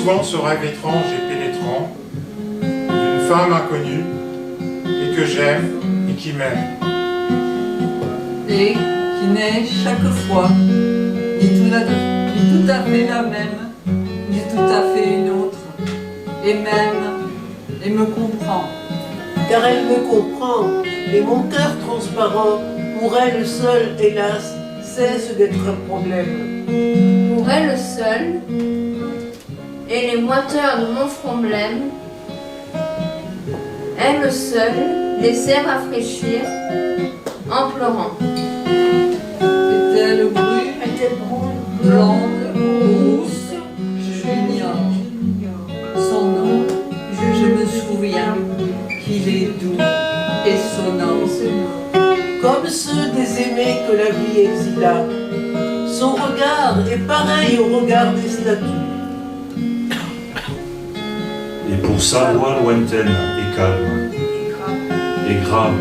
souvent ce rêve étrange et pénétrant d'une femme inconnue et que j'aime et qui m'aime. Et qui n'est chaque fois ni tout à fait la même, ni tout à fait une autre, et m'aime et me comprend. Car elle me comprend, et mon cœur transparent, pour elle seule, hélas, cesse d'être un problème. Pour elle seule, et les moiteurs de mon front blême, elle seule les sait rafraîchir en pleurant. Est-elle brune, Est-elle brune, blonde, rousse, j'ignore son nom, je me souviens qu'il est doux et sonnant. comme ceux des aimés que la vie exila. Son regard est pareil au regard des statues. Et pour sa voix lointaine et calme et grave,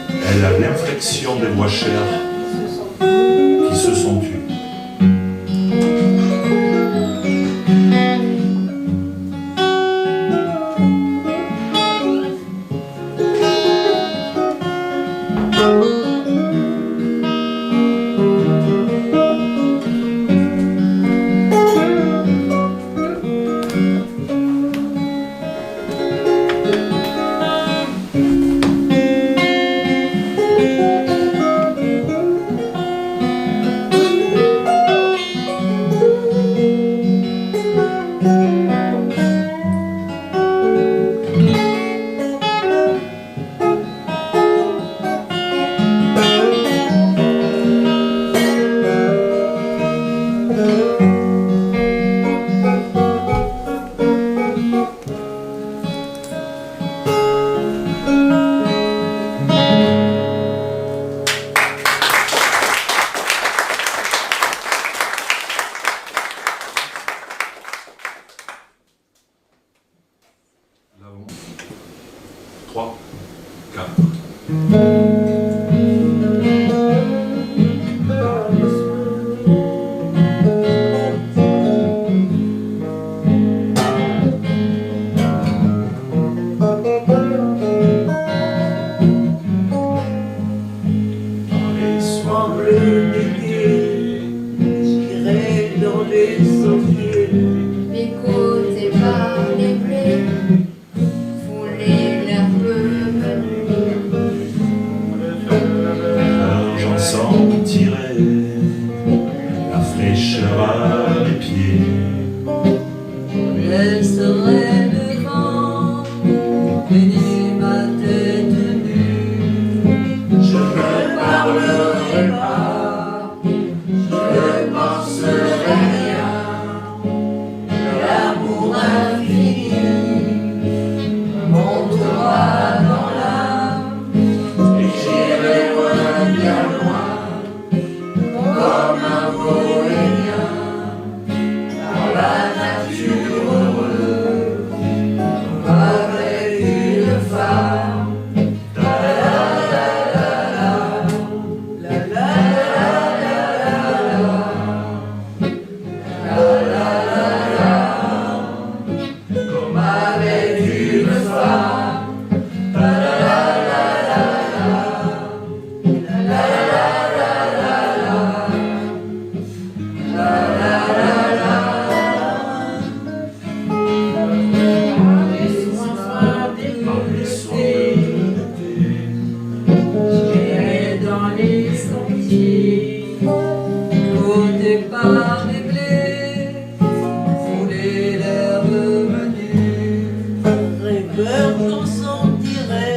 elle a l'inflexion des voix chères qui se sont tues. Là-haut. 3, 4. Dans les soirs bleus d'été, J'irai dans les sentiers, Picoté par les blés, foulé l'herbe menue. j'en sentirai la fraîcheur à mes pieds. Laisserai le vent baigner ma tête nue. je ne parlerai pas, je ne penserai rien. L'amour infini montera dans l'âme, et j'irai loin, bien loin, comme un bohémien, dans la nature heureuse, avec une femme. Comme avec une femme. J'irai dans les sentiers, Côté par les blés, fouler l'herbe menue. Rêveur, j'en sentirai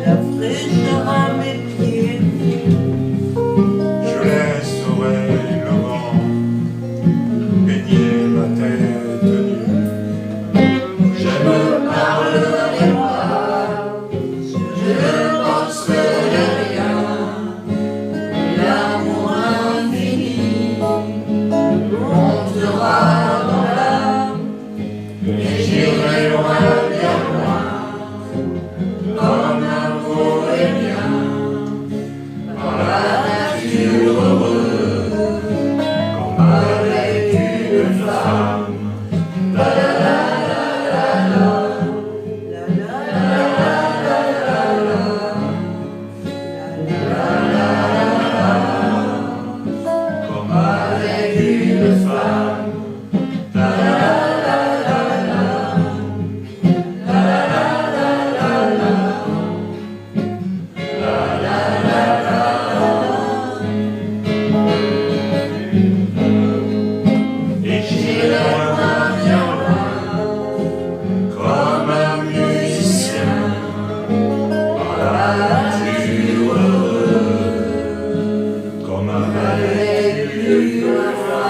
la fraîcheur à mes pieds. Je laisserai le vent baigner ma tête nue. Je ne parlerai pas, je ne penserai rien. L'amour infini une femme. La la la la la. La la la la la. La la la la la. Et j'irai loin, bien loin, comme un musicien, par la nature, comme avec une femme.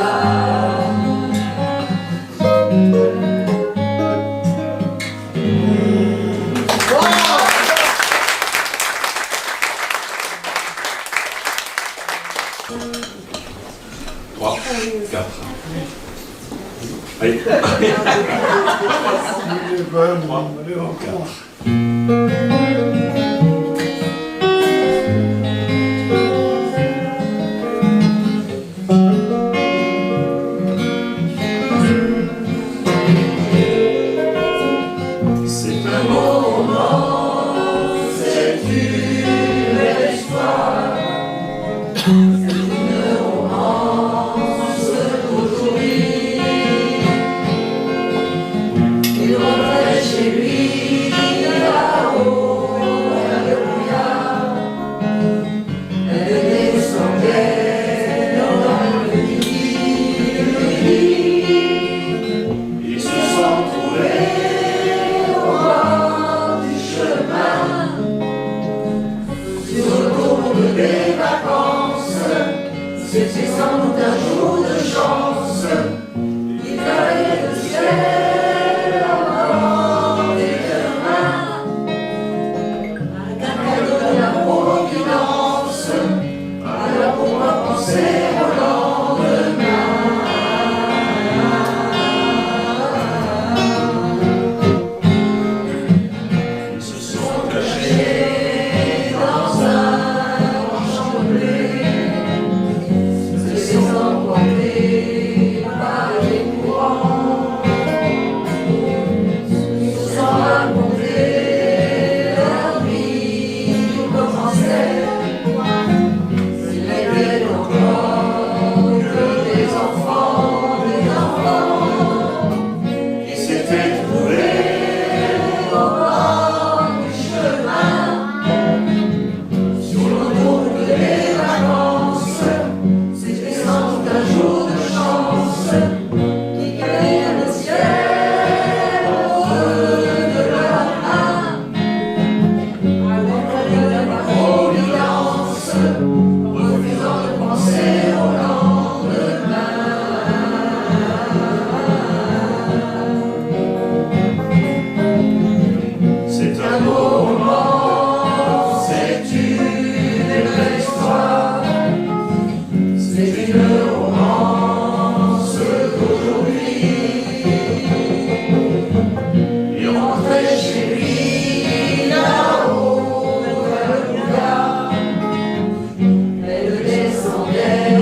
Trois, quatre. Allez. Trois, quatre. C'est un moment, c'est une belle histoire. C'est une romance d'aujourd'hui. Il rentrait chez lui là-haut, alléluia. Elle descendait dans le lit. Ils se sont trouvés au bord du chemin, sur le cours des vacances. C'était sans doute un jour de chance. Il avait le ciel en des mains, un cadeau de la providence. Alors pourquoi penser au lendemain? Ils se sont cachés dans un champ bleu, se laissant emporter par les courants. Ils se sont racontés leur vie commençait. Ils n'étaient encore que des enfants, qui s'étaient trouvés au bord du chemin, sur l'autoroute des vacances. C'était sans doute un jour de chance qui gagnait le ciel au creux de leurs mains, avec la providence, refusant de penser au lendemain. C'est un beau roman, c'est une belle histoire. C'est une romance d'aujourd'hui. Il rentrait chez lui là-haut, alléluia. Elle descendait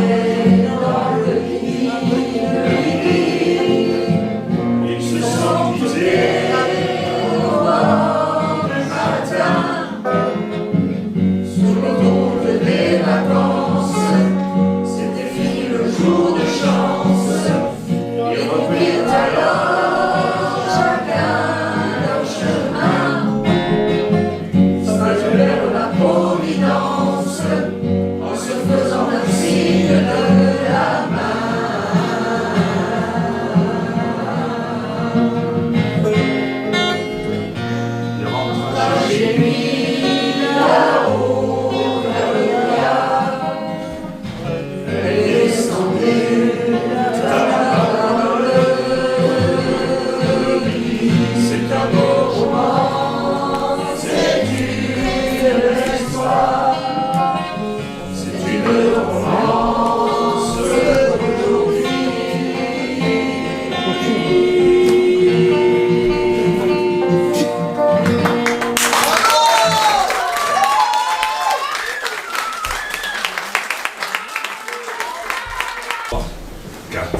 dans le lit. Ils se sont quittés au bord du matin, sur l'autoroute des vacances. C'était fini le jour de chance. Ils reprirent alors chacun leur chemin, saluèrent la providence en se faisant un signe de la main. Il rentra Chez lui là-haut, alléluia. Elle descendait dans le lit. c'est un beau Roman, c'est une belle histoire. c'est une romance d'aujourd'hui. quatre.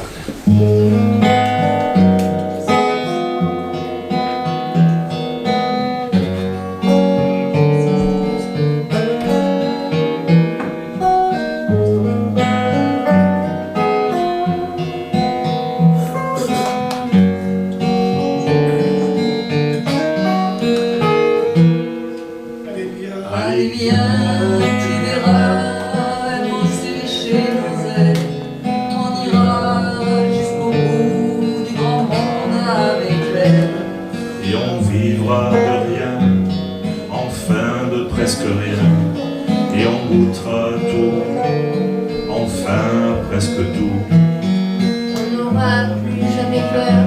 presque tout. On n'aura plus jamais peur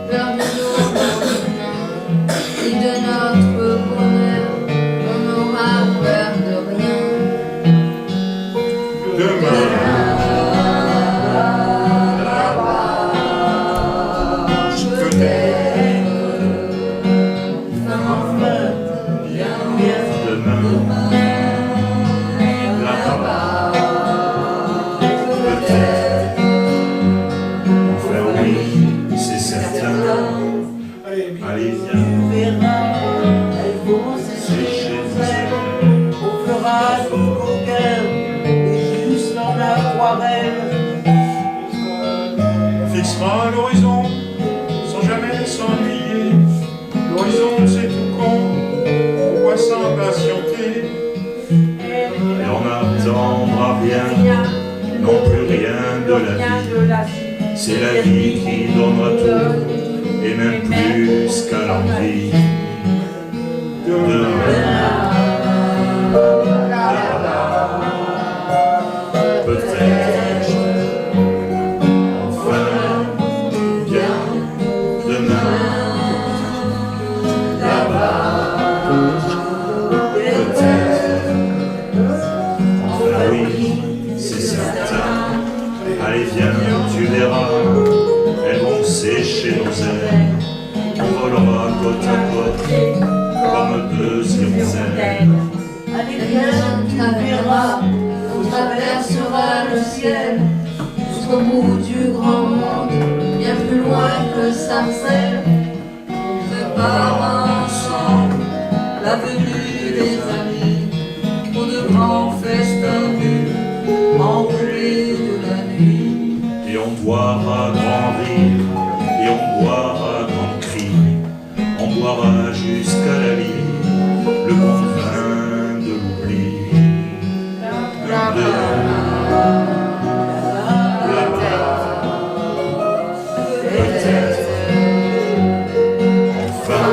de nos lendemains, ni de notre bonheur, on n'aura peur de rien. Demain, peut-être, Enfin, bien, Demain, là-bas, peut-être. Enfin oui, c'est certain. Allez, viens, tu verras, elles vont sécher sécher nos nos ailes. ailes. On fera du coquin et juste en aquarelle. fixera l'horizon sans jamais s'ennuyer. L'horizon c'est tout con, pourquoi s'impatienter? Et on n'attendra rien, non plus rien de la vie. C'est la vie qui donnera tout, et même plus qu'à l'envie. Peut-être, enfin, bien, demain, là-bas, peut-être, enfin oui, c'est certain. Allez viens, tu verras, elles vont sécher nos ailes, on volera côte à côte, comme deux hirondelles. Allez viens, tu verras, On traversera le ciel jusqu'au bout du grand monde, bien plus loin que Sarcelles. On prépare ensemble la venue des amis pour de grands festins nus, enroulés de la nuit. Et on boira grand rire, et on boira grand cri, on boira jusqu'à la lie, le bon vin de l'oubli. Peut-être, enfin,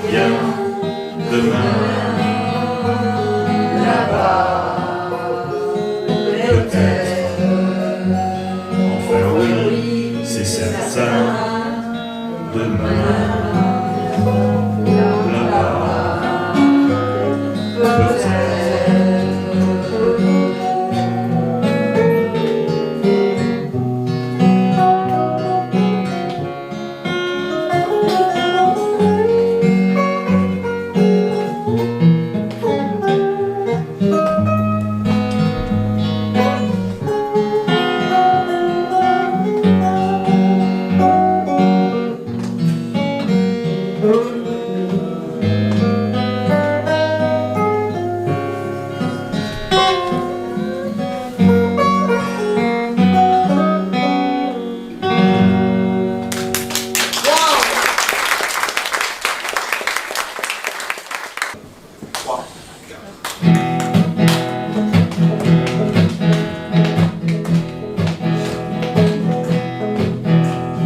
bien, demain, là-bas, peut-être, enfin oui, c'est certain, demain, là-bas, peut-être.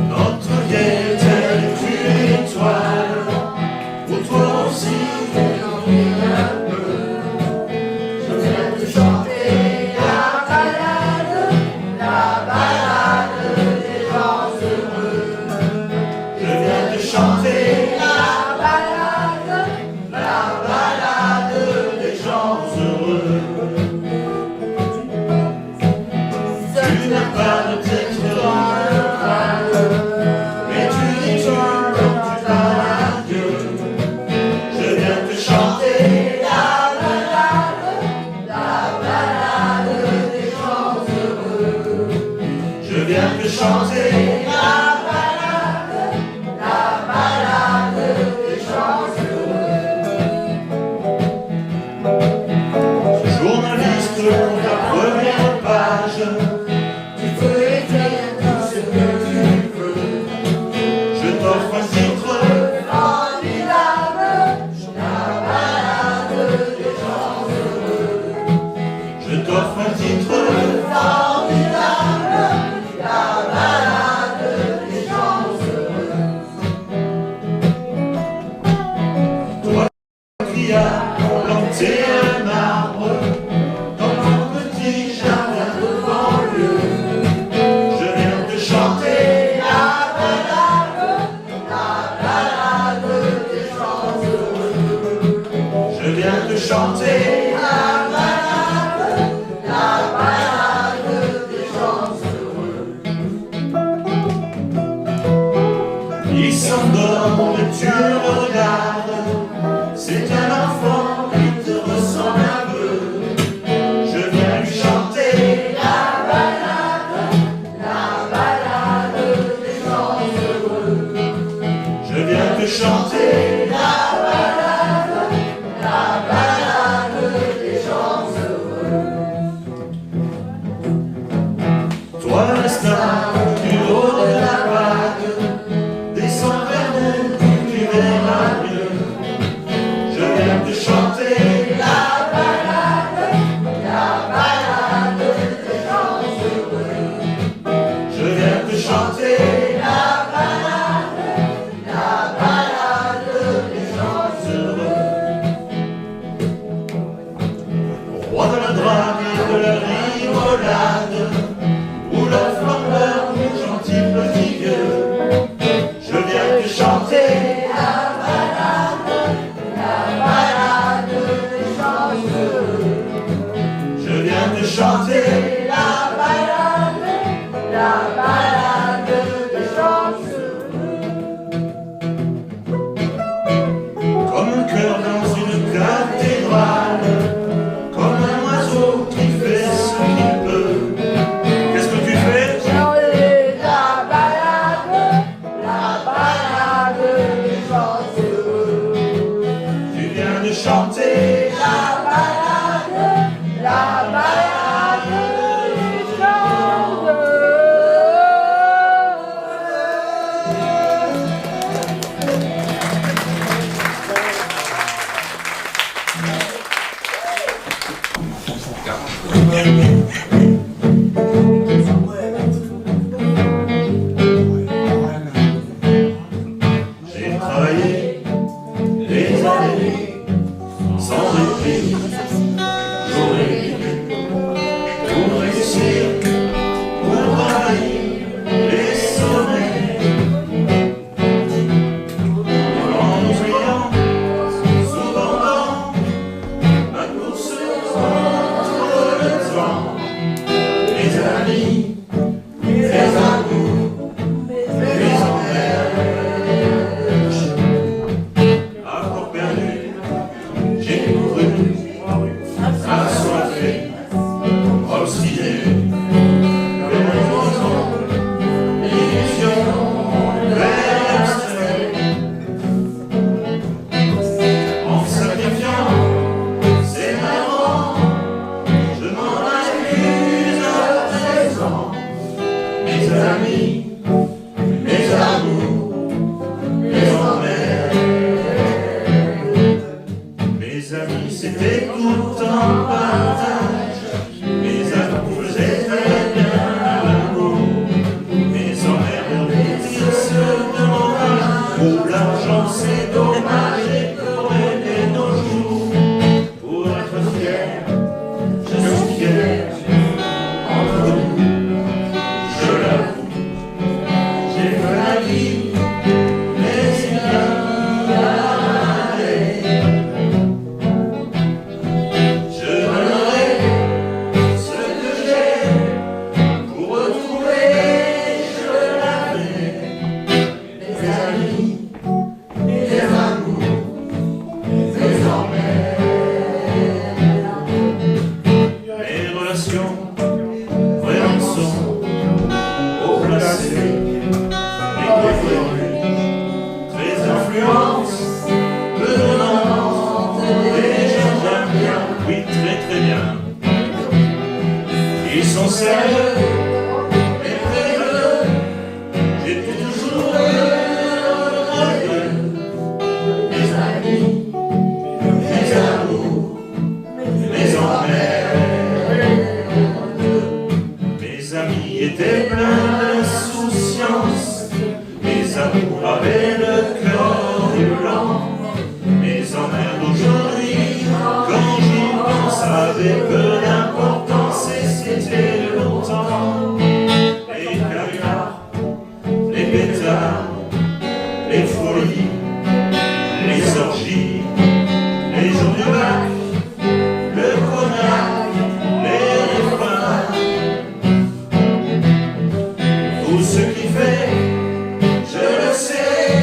Notre vie est une étoile, pour toi aussi, Je viens de chanter la balade des gens heureux. je viens de chanter La balade des gens heureux. Tu n'as pas de tête mais tu dis tu comme tu parles à Dieu. Je viens de chanter la balade des gens heureux. je viens de chanter La balade des gens heureux. journaliste pour ta première page. Tu peux écrire tout ce que tu veux. Je t'offre un titre, Formidable, la balade des gens heureux. je t'offre un titre, Formidable, la balade s'endort et tu le regardes. C'est un enfant qui te ressemble un peu. Je viens lui chanter la balade des gens heureux. Je viens te chanter la balade des gens heureux. Toi la star du haut de la vague, descends vers nous, tu verras mieux. Je viens te chanter la balade des gens heureux. Je viens te chanter la balade des gens heureux. Roi de la drague et de la rigolade, où la fleur nous gentil petit vieux. Je viens te chanter la balade des gens heureux. Je viens te chanter la balade des gens heureux. Comme un cœur dans une cathédrale, comme un oiseau qui fait ce qu'il peut. Qu'est-ce que tu fais? La balade des gens heureux. Tu viens de chanter la balade des gens heureux. J'ai travaillé des années sans répit, jour et nuit, pour réussir, pour ravir les sommets. En oubliant, souvent dans ma course contre le temps, mes amis, mes amours, mes emmerdes. À corps perdu, j'ai couru, assoiffé, obstiné, vers l'horizon, l'illusion, vers l'abstrait. En sacrifiant, c'est marrant, je m'en accuse à présent. Mes amis, mes amours, mes emmerdes. Mes amis, c'était tout en partage. Mes amours faisaient très bien l'amour. Mes emmerdes réussissent de mon âge. Pour l'argent, c'est dommage et pour aider nos jours. Pour être fier, je suis fier. Entre nous, je l'avoue, j'ai fait la vie, mais il y a je donnerai ce que j'ai pour retrouver, je l'avais. Mes amis, mes amours, mes emmerdes. Mes relations, vraiment sont haut placées. Mes préférés, très influence, peu donnante, et j'aime bien, oui très très bien. Ils sont sérieux et véreux, j'ai toujours heureux. Mes amis, mes amours, mes emmerdes. Mes amis étaient pleins d'insouciance, mes amours avaient le cœur violent. Mes emmerdes aujourd'hui, quand j'y pense, avaient peu d'importance et c'était longtemps. Les caviars, les pétards, les folies, les orgies, les jours du bac, le cognac, les refrains. Tout ce qui fait, je le sais,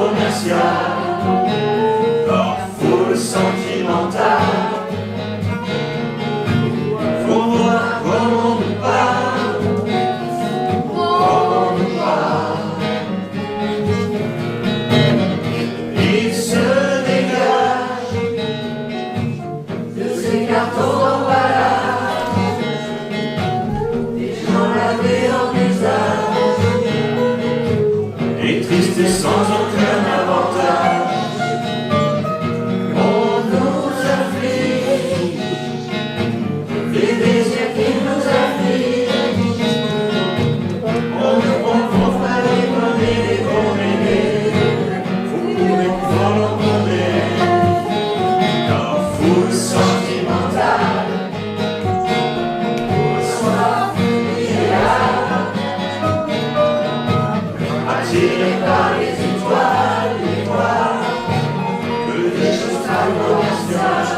commerciale, leur foule sentimentale. Faut voir comment on nous parle, comment on nous parle. Il se dégage de ces cartons d'emballage, des gens lavés en usage, et tristes et sans aucun avantage. On nous afflige, les désirs qui nous affligent. On ne comprend pas les bonnes et les promener. Faut courir pour l'entendre. La foule sentimentale, soif idéal, attirée par les étoiles, que des choses pas commerciales.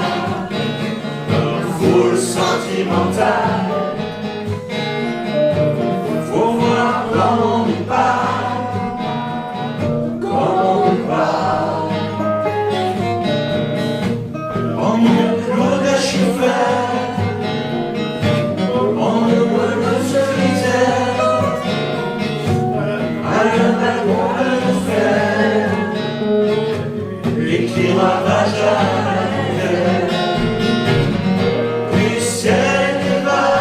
La foule sentimentale, faut voir comment on nous parle, comment on nous parle. On nous clôt de chiffres, on nous voit le solitaire, à un balcon de nous faire, et qui ravage à la terre. Puis ciel et bas,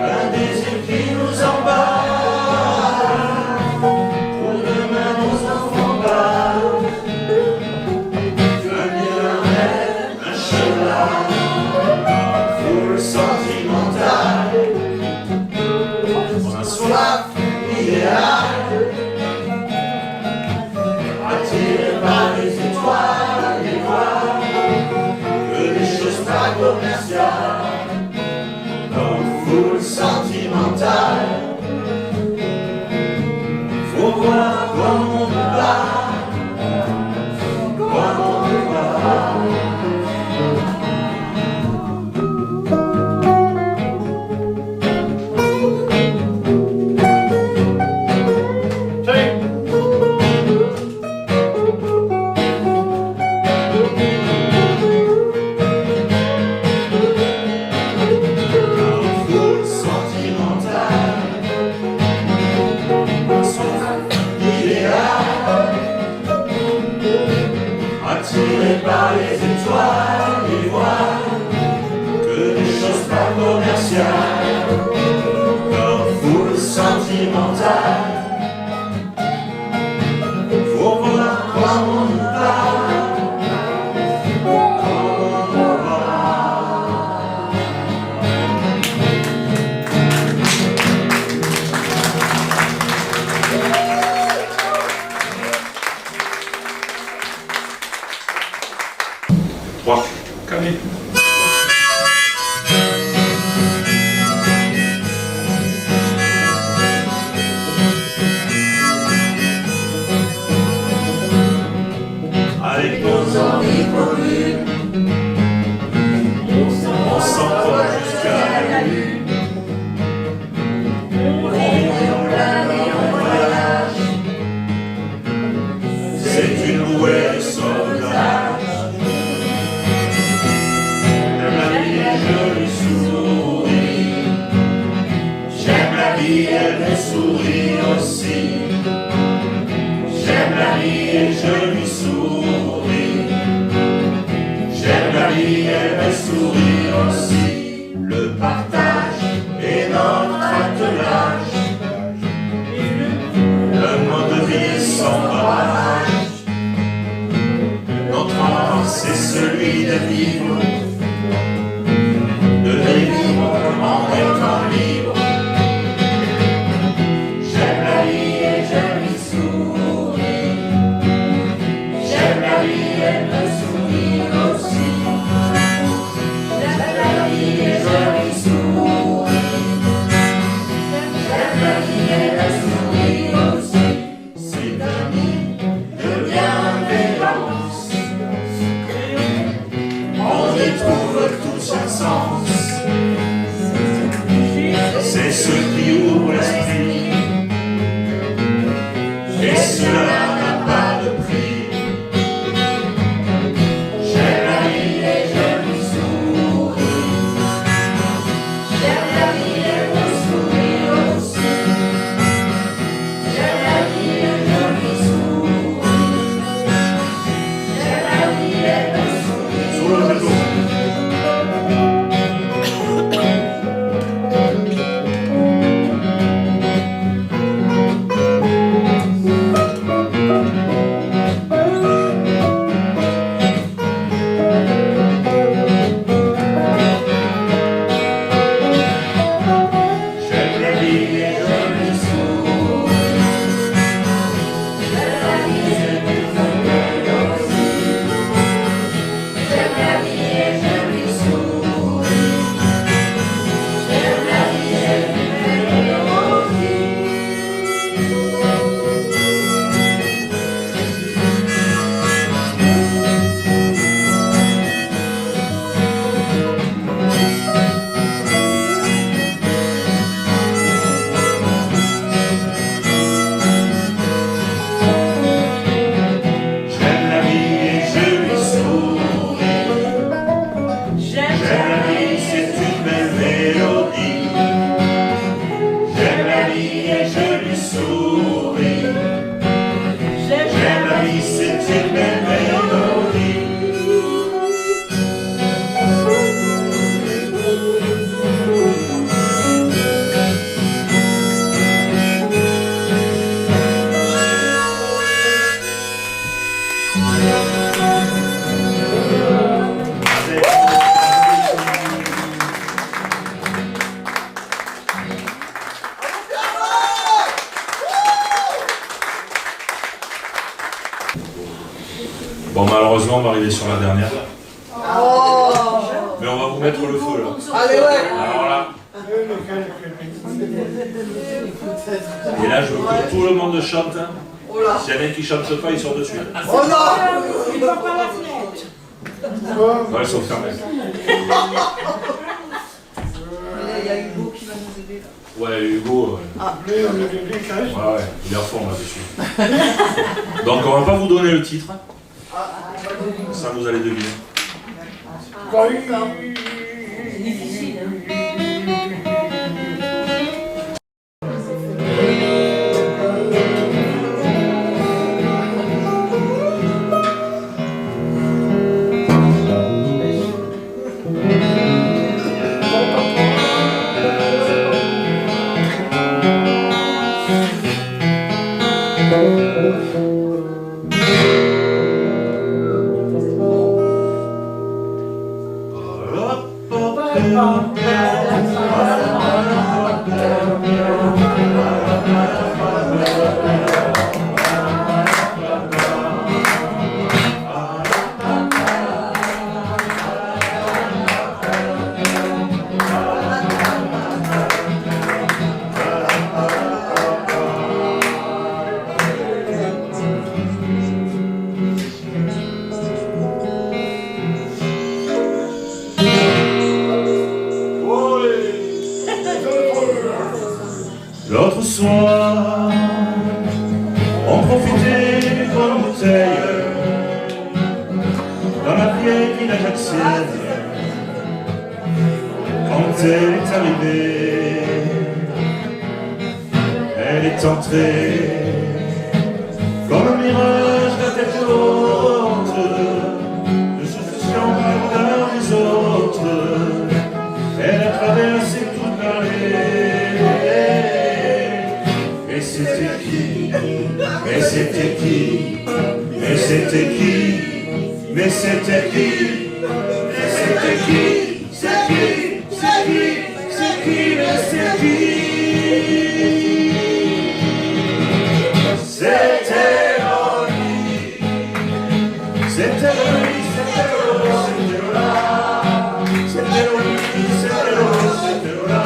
un désir qui nous emballe, pour demain nos enfants parlent. Venir un rêve, un cheval, foule sentimentale, un soif idéal, attiré par les étoiles, les voiles, que des choses pas commerciales. Une foule sentimentale, faut voir comment on nous parle, comment on nous parle. Attiré par les étoiles, les voiles, que des choses pas commerciales. Comme foule sentimentale, faut voir comment on nous parle, comment on nous parle. Trois. Camille. Avec nos envies communes, on s'envole jusqu'à la lune. On vit, on plane et on voyage. C'est une bouée de sauvetage. J'aime la vie et je lui souris. J'aime la vie, elle me sourit aussi. J'aime la vie et je lui souris. J'aime la vie, elle me sourit aussi. Le partage est notre attelage. Le mode de vie sans barrage. Notre enfance c'est celui de vivre en étant libre. J'aime la vie et je lui souris. J'aime la vie, elle me sourit aussi. J'aime la vie et je lui souris. J'aime la vie, elle me sourit aussi. C'est un nid de bienveillance. On y trouve tout son sens. C'est ce qui ouvre l'esprit. Et ce cela n'a pas de prix. J'aime la vie et je lui souris. J'aime la vie et je souris aussi. J'aime la vie et je lui souris. J'aime la vie et je souris. Sur le réseau. J'aime la vie et je lui souris. J'aime la vie et je lui souris aussi. J'aime la vie et je lui souris. J'aime la vie et je lui J'aime la vie et je lui souris. J'aime la vie, c'est une belle mélodie. J'aime la vie et je lui souris. J'aime la vie, c'est une belle mélodie. Bon, malheureusement, on va arriver sur la dernière. Mais on va vous mettre le feu là. Allez, ouais. Alors là. Et là, je veux que tout le monde chante. S'il y en a qui ne chante pas, ils sortent de suite. Oh non. Il va par la fenêtre. Ouais, ils sont fermés. Il y a Hugo qui va nous aider là. Ouais, Hugo. Ouais, il est à fond là-dessus. Donc, on va pas vous donner le titre. Ça, vous allez deviner. C'est difficile, hein. L'autre soir, on profitait d'une bonne bouteille dans la vieille ville ajaxienne. Quand elle est arrivée, elle est entrée comme un mirage de la tête haute, ne se souciant du regard des autres. Elle a traversé toute l'allée. Mais c'était qui? Mais c'était qui? Mais c'était qui? Mais c'était qui? Mais c'était qui? C'est qui? C'est qui? C'est qui? Mais c'est qui? C'était Loli. C'était Loli. C'était Loli. C'était Lola. C'était Loli. C'était Loli. C'était Lola.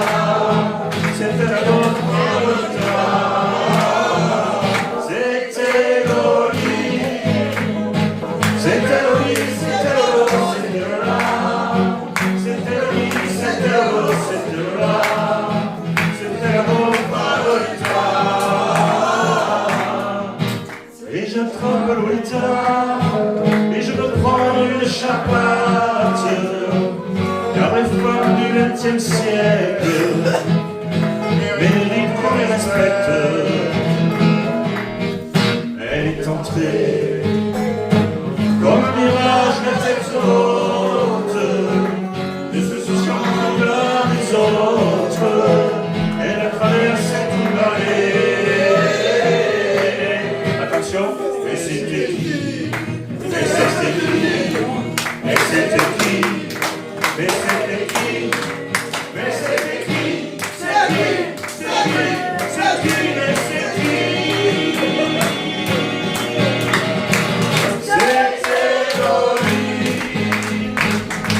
C'était la bonne Marlota. C'était Loli. C'était Loli. C'était Loli. C'était Lola. C'était Loli. Et j'attrape Lolita, et je me prends une charpate, car les femmes du XXe siècle méritent qu'on les respecte. Elle est entrée comme un mirage, la tête haute, ne se souciant que de l'un des autres. Elle a traversé tout le vallée. Attention, mais c'était qui? Mais c'était qui? Mais c'était qui? Mais c'était qui? Mais c'était qui? C'est qui? C'est qui? C'est qui? Mais c'est qui? C'était Loli.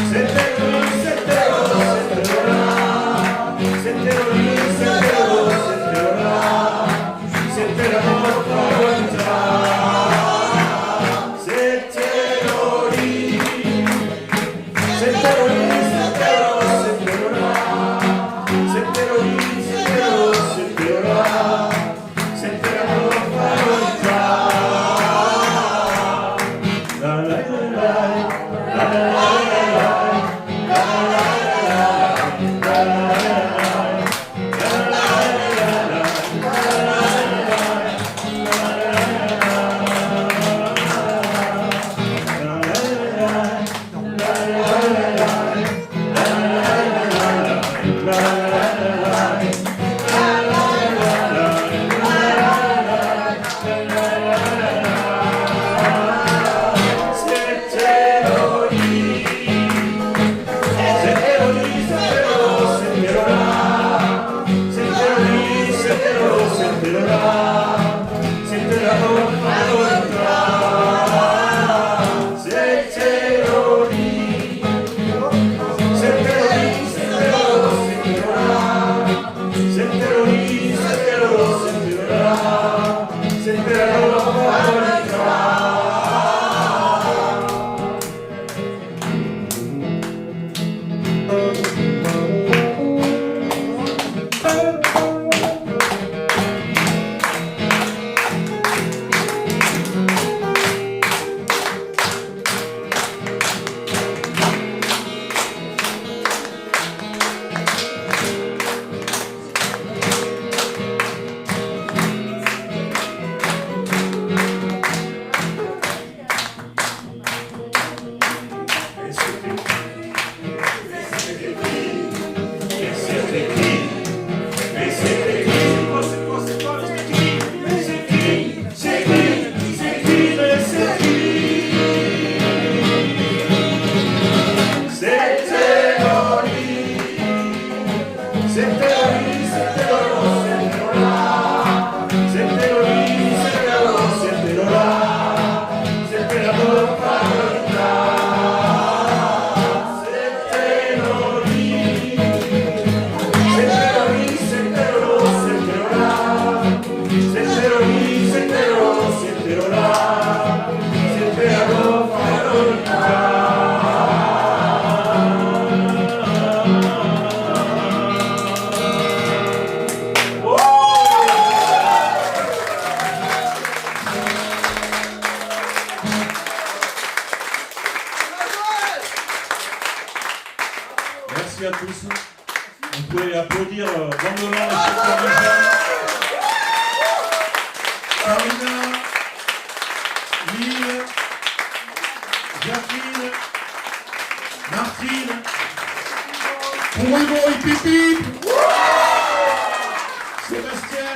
C'était Loli, c'était Loli, c'était Lola. C'était Loli, c'était Loli, c'était Lola. C'était la Lolita. C'était Loli. C'était Loli, c'était Loli, c'était Lola. C'était Loli, c'était Loli, c'était Lola. C'était la Lolita. La la la la, la la Merci à tous. Vous pouvez applaudir grandement les chefs Carina, Lille, Jacqueline, Martine, Pouigo et Pipi, Sébastien,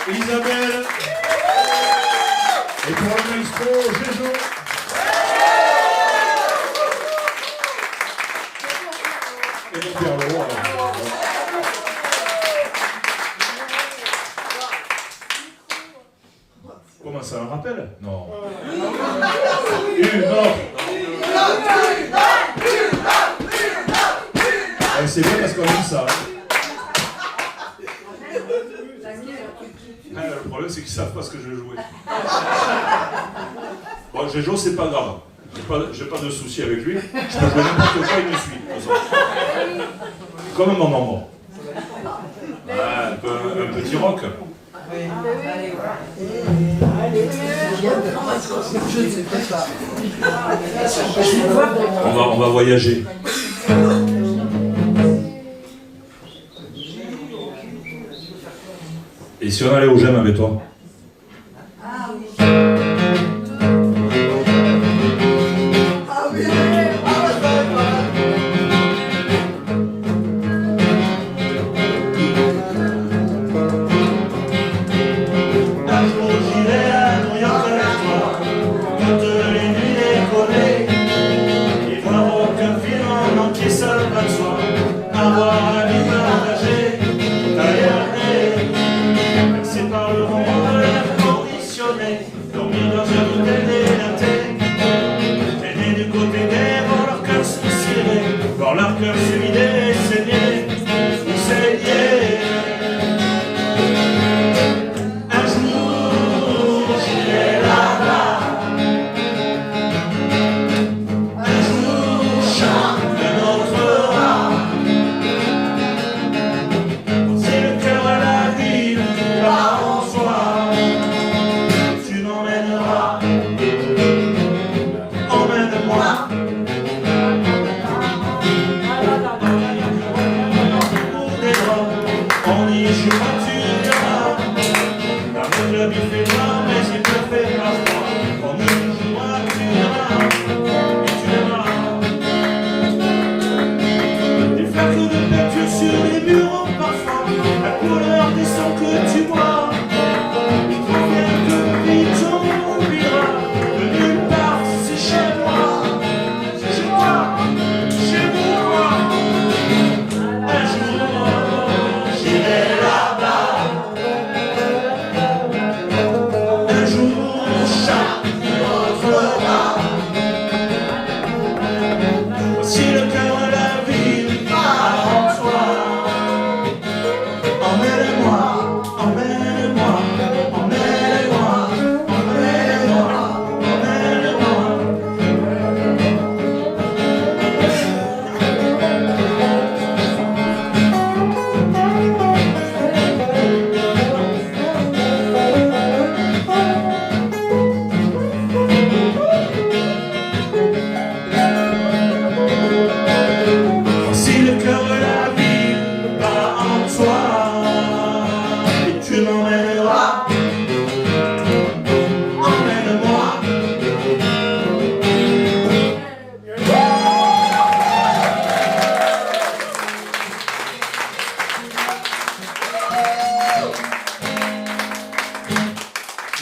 Isabelle, et pour le maestro, Jéjo. Et mon père le roi. Comment ça, un rappel? Non. Une autre. C'est bien parce qu'on aime ça. Le problème, c'est qu'ils savent pas ce que je vais jouer. Bon, Jéjo, c'est pas grave. J'ai pas de souci avec lui. Je peux jouer n'importe quoi, il me suit. De toute façon. Comme mon maman. Ah, un petit rock. Allez, Je ne sais pas. On va voyager. Et si on allait au GEM avec toi?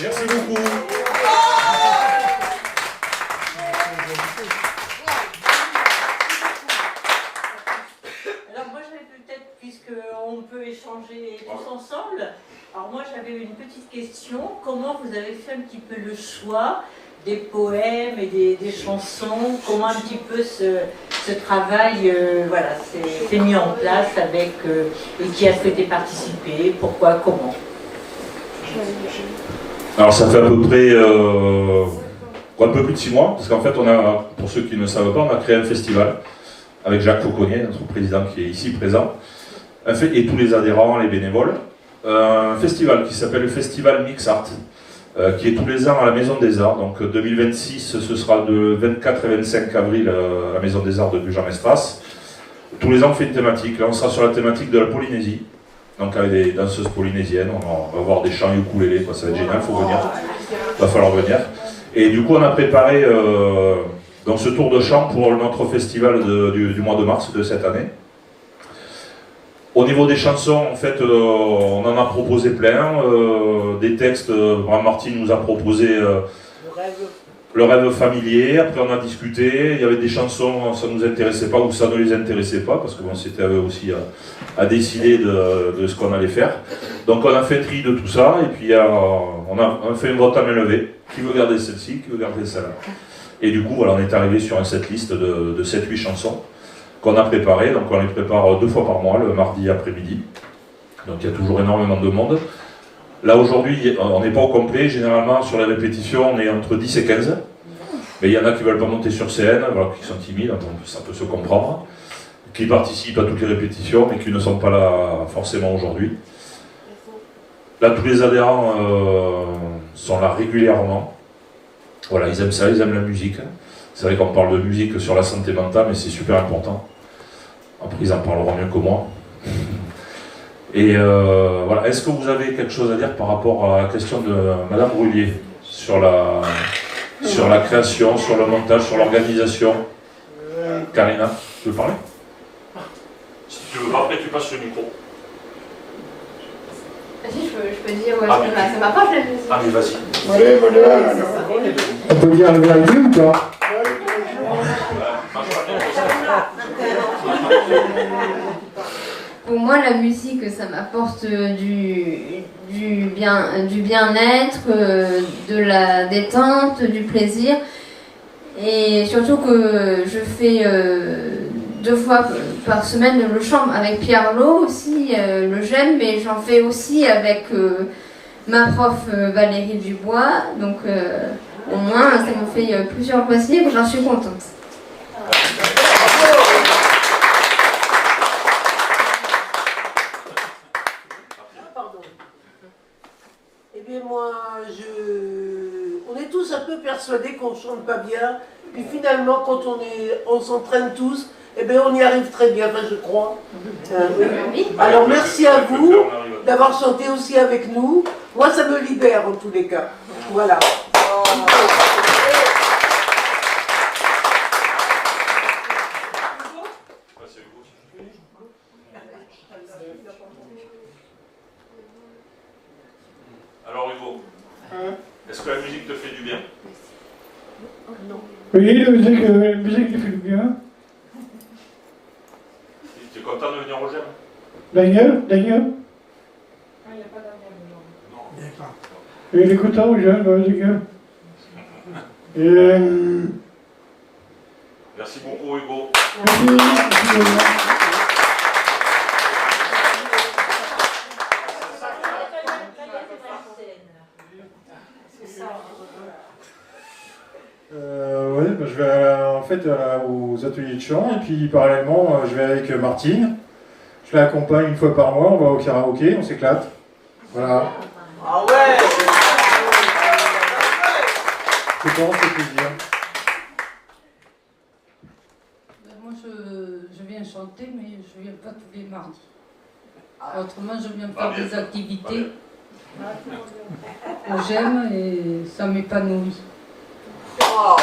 Merci beaucoup. Alors moi j'avais peut-être, puisqu'on peut échanger tous ensemble, alors moi j'avais une petite question. Comment vous avez fait un petit peu le choix des poèmes et des chansons? Comment un petit peu ce travail voilà, s'est mis en place avec et qui a souhaité participer? Pourquoi? Comment? Alors ça fait à peu près un peu plus de 6 mois, parce qu'en fait, pour ceux qui ne savent pas, on a créé un festival avec Jacques Fauconnier, notre président qui est ici présent, et tous les adhérents, les bénévoles. Un festival qui s'appelle le Festival Mix Art, qui est tous les ans à la Maison des Arts. Donc 2026, ce sera de 24 et 25 avril à la Maison des Arts de Gujan-Mestras. Tous les ans, on fait une thématique. Là, on sera sur la thématique de la Polynésie. Donc avec des danseuses polynésiennes, on va voir des chants ukulélé, ça va être génial, il faut venir, il va falloir venir. Et du coup on a préparé dans ce tour de chant pour notre festival du mois de mars de cette année. Au niveau des chansons, en fait, on en a proposé plein, des textes, Martine nous a proposé le rêve familier, après on a discuté, il y avait des chansons, ça ne nous intéressait pas ou ça ne les intéressait pas, parce que bon, c'était à eux aussi à décider de ce qu'on allait faire. Donc on a fait tri de tout ça, et puis on a fait un vote à main levée, qui veut garder celle-ci, qui veut garder celle-là. Et du coup, voilà, on est arrivé sur un setlist de 7-8 chansons qu'on a préparées, donc on les prépare 2 fois par mois, le mardi après-midi. Donc il y a toujours énormément de monde. Là aujourd'hui, on n'est pas au complet, généralement sur les répétitions, on est entre 10 et 15. Mais il y en a qui ne veulent pas monter sur scène, voilà, qui sont timides, donc ça peut se comprendre. Qui participent à toutes les répétitions, mais qui ne sont pas là forcément aujourd'hui. Là, tous les adhérents sont là régulièrement. Voilà, ils aiment ça, ils aiment la musique. C'est vrai qu'on parle de musique sur la santé mentale, mais c'est super important. Après, ils en parleront mieux que moi. Et voilà, est-ce que vous avez quelque chose à dire par rapport à la question de Madame Brullier sur la création, sur le montage, sur l'organisation? Karina, tu veux parler? Si tu veux pas, après tu passes le micro. Si je peux dire, ouais, ça m'approche la musique. Ah mais vas-y. Allez, voilà. On peut dire le vérité ou pas? Pour moi, la musique, ça m'apporte du bien-être, de la détente, du plaisir. Et surtout que je fais 2 fois par semaine le chant avec Pierre Lot aussi, le j'aime, mais j'en fais aussi avec ma prof Valérie Dubois. Donc au moins, ça me fait plusieurs loisirs et j'en suis contente. Eh bien moi, on est tous un peu persuadés qu'on ne chante pas bien, puis finalement quand on s'entraîne tous, eh bien on y arrive très bien, enfin, je crois. Oui. Alors merci à vous d'avoir chanté aussi avec nous. Moi ça me libère en tous les cas. Voilà. Alors Hugo, est-ce que la musique te fait du bien? Oui, la musique fait du bien. Tu es content de venir au GEM? Daniel? Ah, il n'y a pas Daniel aujourd'hui. Il est content, Jean, Daniel. Merci beaucoup Hugo. Oui, je vais en fait aux ateliers de chant et puis parallèlement je vais avec Martine. Je l'accompagne une fois par mois, on va au karaoké, on s'éclate. Voilà. Ah ouais. C'est bon, c'est plaisir. Moi, je viens chanter, mais je ne viens pas tous les mardis. Autrement, je viens faire des activités. J'aime et ça m'épanouit. Wow.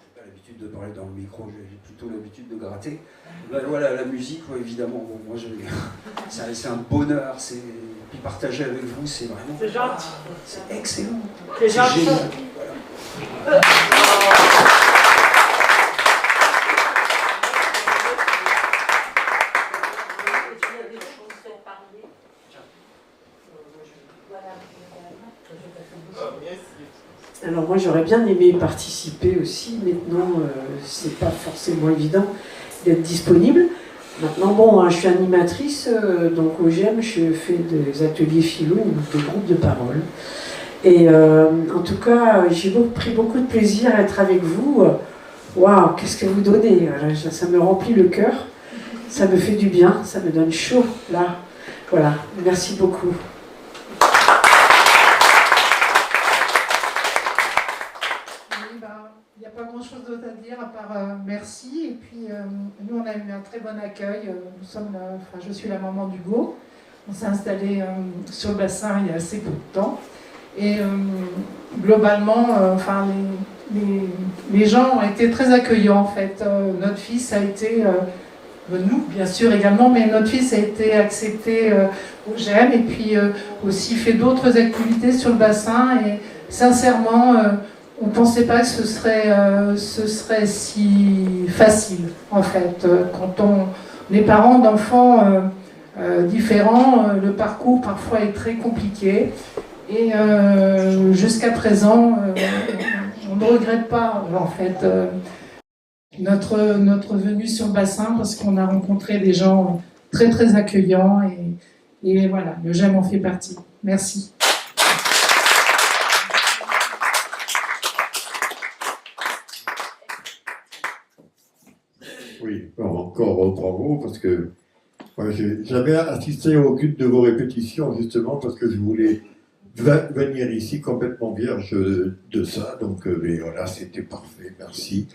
J'ai pas l'habitude de parler dans le micro, j'ai plutôt l'habitude de gratter. Ben voilà, la musique, ouais, évidemment, bon, moi c'est un bonheur, puis partager avec vous, c'est vraiment... C'est gentil. C'est excellent. C'est gentil. Génial. Voilà. Alors moi j'aurais bien aimé participer aussi, maintenant c'est pas forcément évident d'être disponible. Maintenant bon, je suis animatrice, donc au GEM je fais des ateliers philo, des groupes de parole. Et en tout cas j'ai pris beaucoup de plaisir à être avec vous. Waouh, qu'est-ce que vous donnez, ça me remplit le cœur, ça me fait du bien, ça me donne chaud là. Voilà, merci beaucoup. Il n'y a pas grand-chose d'autre à dire à part merci. Et puis nous, on a eu un très bon accueil. Je suis la maman d'Hugo. On s'est installé sur le bassin il y a assez peu de temps. Et globalement, les gens ont été très accueillants en fait. Notre fils a été, nous bien sûr également, mais notre fils a été accepté au GEM et puis aussi fait d'autres activités sur le bassin. Et sincèrement, on ne pensait pas que ce serait si facile, en fait. Quand on est parent d'enfants différents, le parcours parfois est très compliqué. Et jusqu'à présent, on ne regrette pas, en fait, notre venue sur le bassin parce qu'on a rencontré des gens très, très accueillants. Et voilà, le GEM en fait partie. Merci. Oui, encore bravo, parce que moi, j'avais assisté à aucune de vos répétitions, justement, parce que je voulais venir ici complètement vierge de ça. Donc, mais voilà, c'était parfait, merci.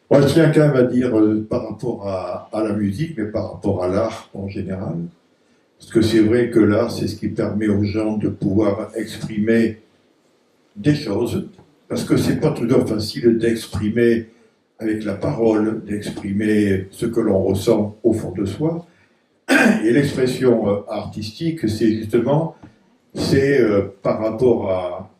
Moi, je tiens quand même à dire, par rapport à la musique, mais par rapport à l'art en général, parce que c'est vrai que l'art, c'est ce qui permet aux gens de pouvoir exprimer des choses, parce que c'est pas toujours facile d'exprimer avec la parole, d'exprimer ce que l'on ressent au fond de soi. Et l'expression artistique, c'est justement, par rapport à,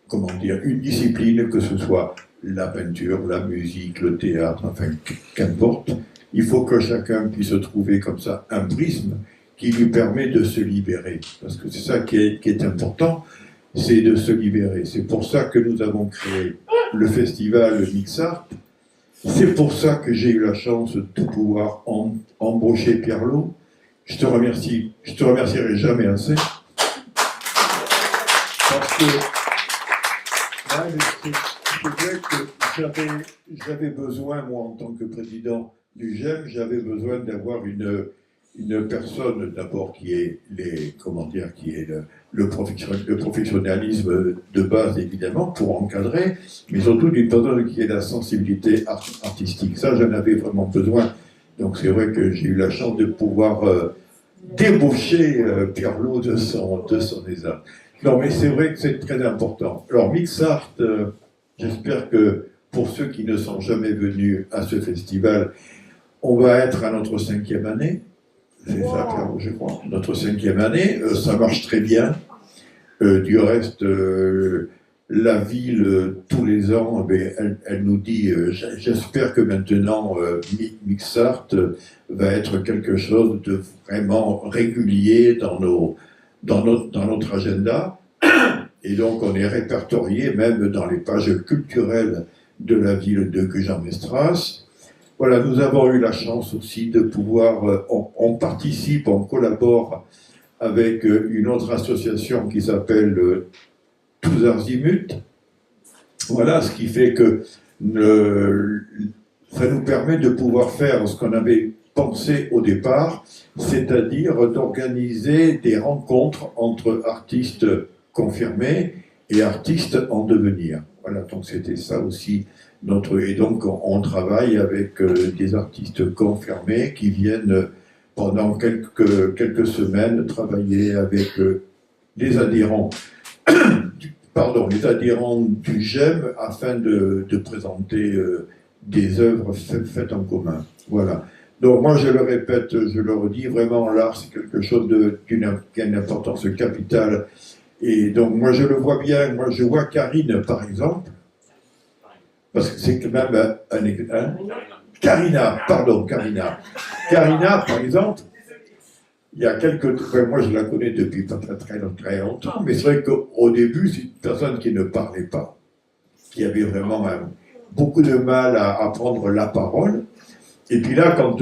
comment dire, une discipline, que ce soit la peinture, la musique, le théâtre, enfin, qu'importe, il faut que chacun puisse trouver comme ça un prisme qui lui permet de se libérer. Parce que c'est ça qui est important, c'est de se libérer. C'est pour ça que nous avons créé le festival Mixart. C'est pour ça que j'ai eu la chance de pouvoir embaucher Pierre-Lot. Je te remercierai jamais assez. Parce que c'est vrai que j'avais besoin, moi en tant que président du GEM, j'avais besoin d'avoir une personne d'abord qui est le professionnalisme de base évidemment pour encadrer, mais surtout d'une personne qui ait la sensibilité artistique. Ça, j'en avais vraiment besoin. Donc c'est vrai que j'ai eu la chance de pouvoir débaucher Pierre-Lot de son ESA. Non, mais c'est vrai que c'est très important. Alors Mixart, j'espère que pour ceux qui ne sont jamais venus à ce festival, on va être à notre 5e année. C'est ça, Claire, je crois. Notre 5e année, ça marche très bien. Du reste, la ville, tous les ans, elle nous dit, j'espère que maintenant, Mixart va être quelque chose de vraiment régulier dans notre agenda. Et donc, on est répertorié même dans les pages culturelles de la ville de Gujan-Mestras. Voilà, nous avons eu la chance aussi de pouvoir, on participe, on collabore avec une autre association qui s'appelle Tous Azimuts. Voilà, ce qui fait que ça nous permet de pouvoir faire ce qu'on avait pensé au départ, c'est-à-dire d'organiser des rencontres entre artistes confirmés et artistes en devenir. Voilà, donc c'était ça aussi et donc on travaille avec des artistes confirmés qui viennent pendant quelques semaines travailler avec les adhérents du GEM afin de présenter des œuvres faites en commun. Voilà. Donc moi je le répète, je le redis, vraiment l'art c'est quelque chose qui a une importance capitale. Et donc moi je le vois bien, moi je vois Karine par exemple, parce que c'est quand même Karina, par exemple, il y a moi je la connais depuis pas très longtemps, mais c'est vrai qu'au début, c'est une personne qui ne parlait pas, qui avait vraiment beaucoup de mal à prendre la parole. Et puis là, quand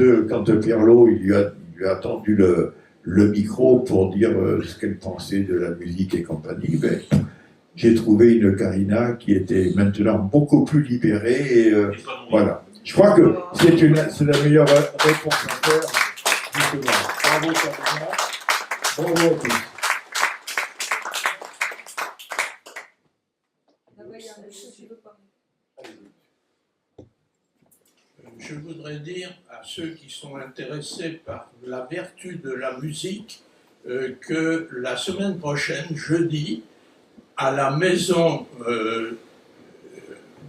Pierre-Lot, il lui a tendu le micro pour dire ce qu'elle pensait de la musique et compagnie, j'ai trouvé une Karina qui était maintenant beaucoup plus libérée. Et voilà. Je crois que c'est la meilleure réponse à faire. Justement. Bravo Karina. Bravo à tous. Je voudrais dire à ceux qui sont intéressés par la vertu de la musique que la semaine prochaine, jeudi, à la maison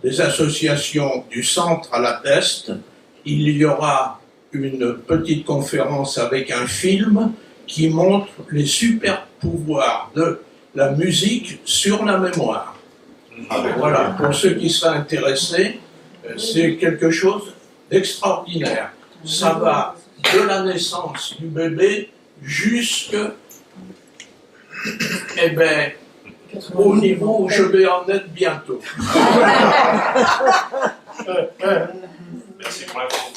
des associations du centre à la Peste, il y aura une petite conférence avec un film qui montre les super pouvoirs de la musique sur la mémoire. Voilà, pour ceux qui seraient intéressés, c'est quelque chose d'extraordinaire. Ça va de la naissance du bébé jusqu'à au niveau où je vais en être bientôt. Merci pour la réponse.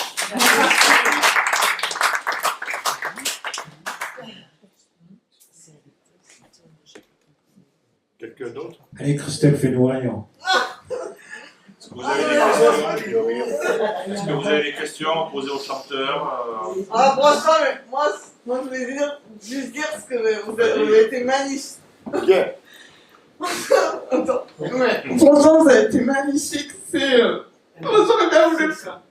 Quelqu'un d'autre? Allez, Christelle, fais-nous rien. Vous avez des questions? Est-ce que vous avez des questions à poser aux chanteurs Ah, franchement, mais moi, je voulais juste dire ce que vous avez été magnifique. Bien. Attends. Ouais. Franchement, ça a été magnifique. C'est. J'aurais bien voulu ça.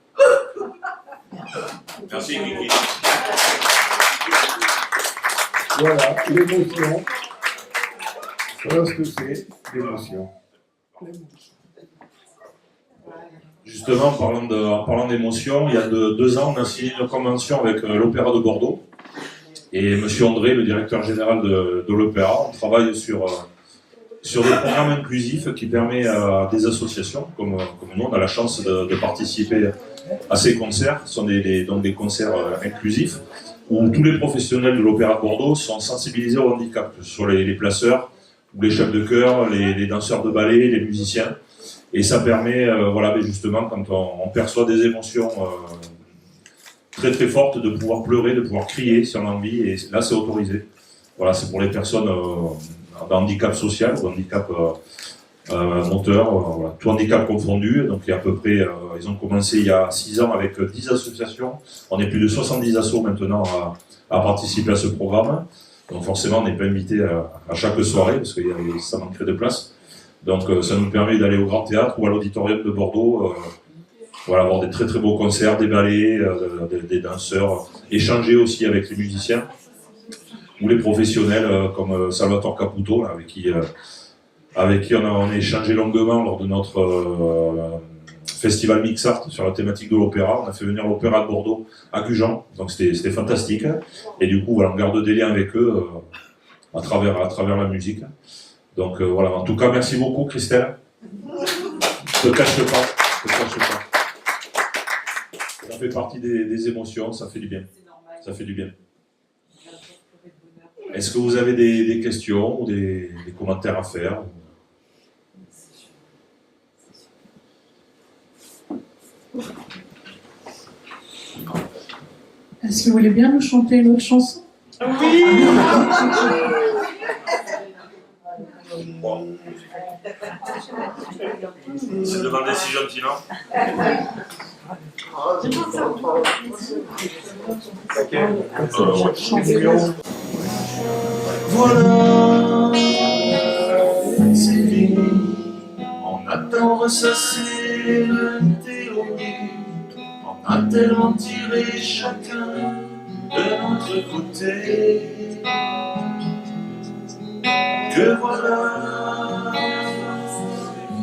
Merci, Kiki. Voilà, l'émotion. Voilà ce que c'est, l'émotion. Justement, en parlant d'émotion, il y a 2 ans, on a signé une convention avec l'Opéra de Bordeaux. Et M. André, le directeur général de l'Opéra, on travaille sur des programmes inclusifs qui permettent à des associations, comme nous, on a la chance de participer à ces concerts. Ce sont donc des concerts inclusifs, où tous les professionnels de l'Opéra de Bordeaux sont sensibilisés au handicap, que ce soit les placeurs, ou les chefs de chœur, les danseurs de ballet, les musiciens. Et ça permet, justement, quand on perçoit des émotions très très fortes, de pouvoir pleurer, de pouvoir crier si on a envie, et là c'est autorisé. Voilà, c'est pour les personnes d'handicap social, ou handicap moteur, voilà, tout handicap confondu. Donc il y a à peu près, ils ont commencé il y a 6 ans avec 10 associations. On est plus de 70 assos maintenant à participer à ce programme. Donc forcément, on n'est pas invité à chaque soirée, parce que ça manquerait de place. Donc ça nous permet d'aller au Grand Théâtre ou à l'Auditorium de Bordeaux, avoir des très très beaux concerts, des ballets, des danseurs, échanger aussi avec les musiciens ou les professionnels comme Salvatore Caputo, là, avec qui on a échangé longuement lors de notre festival Mixart sur la thématique de l'opéra. On a fait venir l'Opéra de Bordeaux à Gujan, donc c'était fantastique. Et du coup, voilà, on garde des liens avec eux à travers la musique. Donc voilà, en tout cas, merci beaucoup Christelle. Je ne te cache pas. Ça fait partie des émotions, ça fait du bien. Ça fait du bien. Est-ce que vous avez des questions ou des commentaires à faire? Est-ce que vous voulez bien nous chanter une autre chanson? Oui. Bon. C'est demandé si gentil, non? Voilà, c'est fini. On a tant ressassé le théorie. On a tellement tiré chacun de notre côté. Que voilà,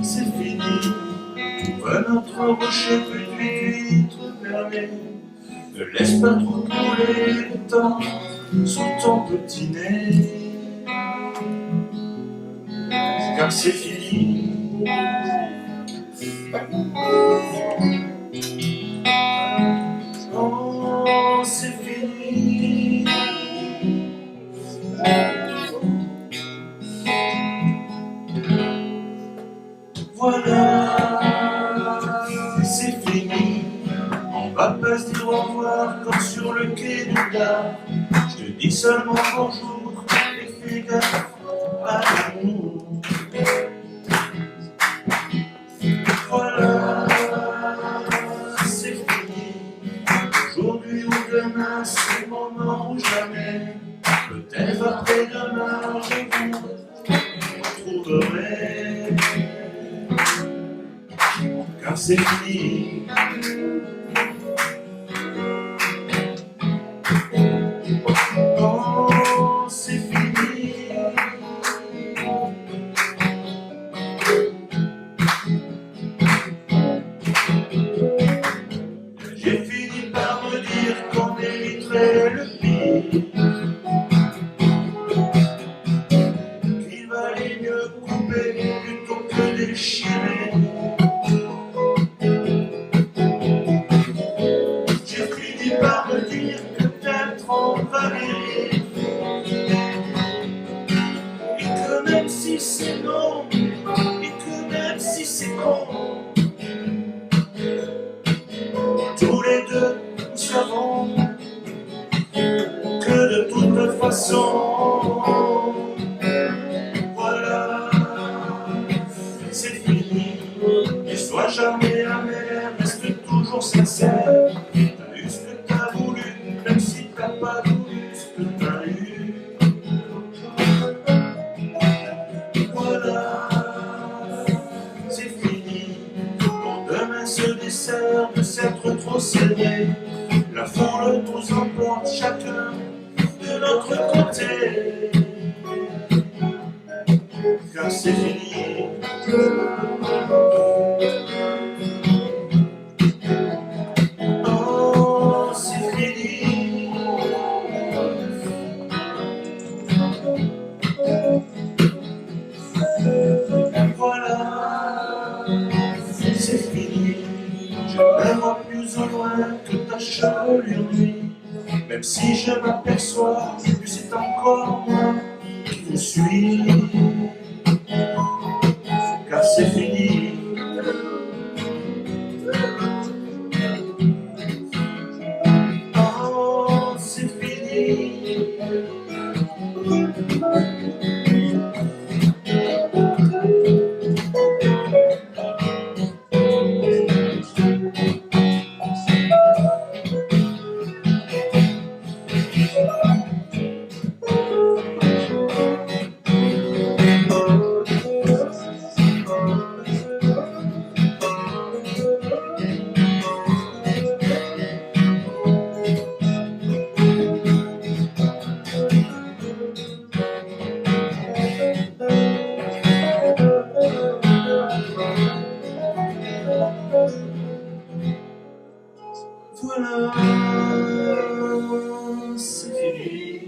c'est fini. Tout va notre rocher plus vite permet. Ne laisse pas trop couler le temps sous ton petit nez. Car c'est fini. Oh, c'est fini. Voilà, c'est fini. On va pas se dire au revoir comme sur le quai du gare. Je te dis seulement bonjour et fais gaffe à l'amour. Voilà, c'est fini. Aujourd'hui ou demain, c'est le moment ou jamais. Peut-être après-demain, je vous retrouverai. Car c'est fini. Oh, c'est fini. J'ai fini par me dire qu'on éviterait le pire. Qu'il valait mieux couper plutôt que déchirer. J'ai fini par me dire que peut-être on va guérir. Et que même si c'est non, et que même si c'est con, tous les deux nous savons que de toute façon, voilà, c'est fini. Ne sois jamais amer sincère. T'as eu ce que t'as voulu, même si t'as pas voulu ce que t'as eu. Voilà, c'est fini. Quand demain se dessert de s'être trop serré, la foule nous emporte chacun de notre côté. Car c'est fini. Oh, c'est fini. Voilà, c'est fini. Je ne vois plus au loin que ta chevelure nuit. Même si je m'aperçois que c'est encore moi qui vous suis. Car c'est fini. Oh, c'est fini. Voilà, c'est fini.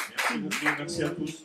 Merci beaucoup, merci à tous.